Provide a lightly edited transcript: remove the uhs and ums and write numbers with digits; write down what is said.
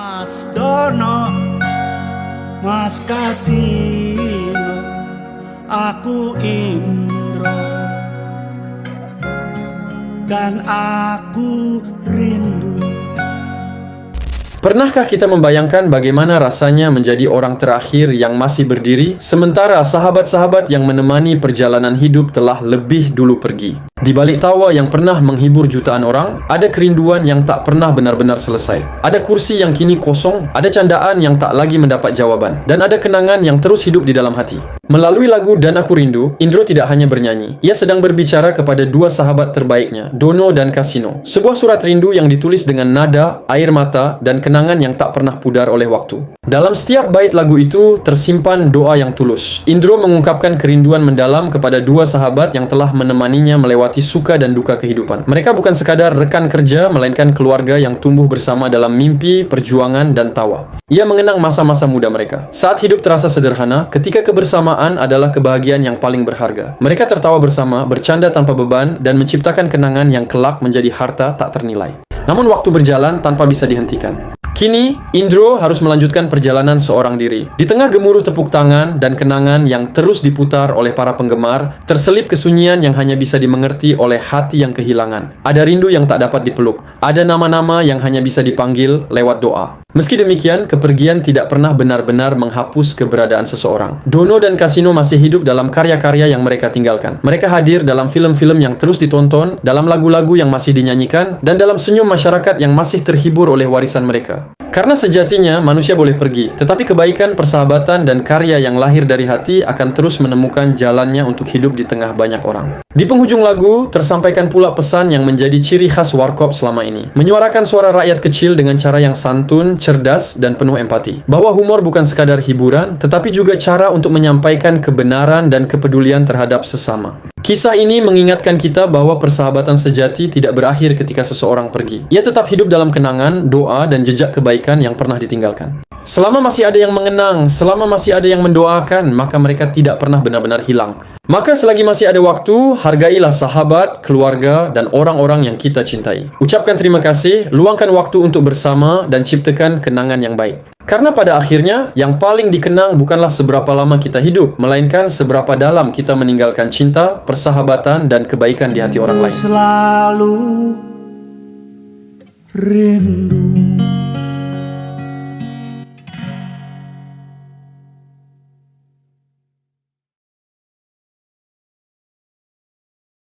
Mas Dono, Mas Kasino, aku Indro, dan aku rindu. Pernahkah kita membayangkan bagaimana rasanya menjadi orang terakhir yang masih berdiri, sementara sahabat-sahabat yang menemani perjalanan hidup telah lebih dulu pergi? Di balik tawa yang pernah menghibur jutaan orang, ada kerinduan yang tak pernah benar-benar selesai. Ada kursi yang kini kosong, ada candaan yang tak lagi mendapat jawaban, dan ada kenangan yang terus hidup di dalam hati. Melalui lagu Dan Aku Rindu, Indro tidak hanya bernyanyi. Ia sedang berbicara kepada dua sahabat terbaiknya, Dono dan Kasino. Sebuah surat rindu yang ditulis dengan nada, air mata, dan kenangan yang tak pernah pudar oleh waktu. Dalam setiap bait lagu itu tersimpan doa yang tulus. Indro mengungkapkan kerinduan mendalam kepada dua sahabat yang telah menemaninya melewati suka dan duka kehidupan. Mereka bukan sekadar rekan kerja, melainkan keluarga yang tumbuh bersama dalam mimpi, perjuangan, dan tawa. Ia mengenang masa-masa muda mereka. Saat hidup terasa sederhana, ketika kebersamaan adalah kebahagiaan yang paling berharga. Mereka tertawa bersama, bercanda tanpa beban, dan menciptakan kenangan yang kelak menjadi harta tak ternilai. Namun waktu berjalan tanpa bisa dihentikan. Kini, Indro harus melanjutkan perjalanan seorang diri. Di tengah gemuruh tepuk tangan dan kenangan yang terus diputar oleh para penggemar, terselip kesunyian yang hanya bisa dimengerti oleh hati yang kehilangan. Ada rindu yang tak dapat dipeluk. Ada nama-nama yang hanya bisa dipanggil lewat doa. Meski demikian, kepergian tidak pernah benar-benar menghapus keberadaan seseorang. Dono dan Kasino masih hidup dalam karya-karya yang mereka tinggalkan. Mereka hadir dalam film-film yang terus ditonton, dalam lagu-lagu yang masih dinyanyikan, dan dalam senyum masyarakat yang masih terhibur oleh warisan mereka. Karena sejatinya manusia boleh pergi, tetapi kebaikan, persahabatan, dan karya yang lahir dari hati akan terus menemukan jalannya untuk hidup di tengah banyak orang. Di penghujung lagu, tersampaikan pula pesan yang menjadi ciri khas Warkop selama ini. Menyuarakan suara rakyat kecil dengan cara yang santun, cerdas, dan penuh empati. Bahwa humor bukan sekadar hiburan, tetapi juga cara untuk menyampaikan kebenaran dan kepedulian terhadap sesama. Kisah ini mengingatkan kita bahwa persahabatan sejati tidak berakhir ketika seseorang pergi. Ia tetap hidup dalam kenangan, doa, dan jejak kebaikan yang pernah ditinggalkan. Selama masih ada yang mengenang, selama masih ada yang mendoakan, maka mereka tidak pernah benar-benar hilang. Maka selagi masih ada waktu, hargailah sahabat, keluarga, dan orang-orang yang kita cintai. Ucapkan terima kasih, luangkan waktu untuk bersama, dan ciptakan kenangan yang baik. Karena pada akhirnya, yang paling dikenang bukanlah seberapa lama kita hidup, melainkan seberapa dalam kita meninggalkan cinta, persahabatan, dan kebaikan di hati orang lain. Selalu rindu.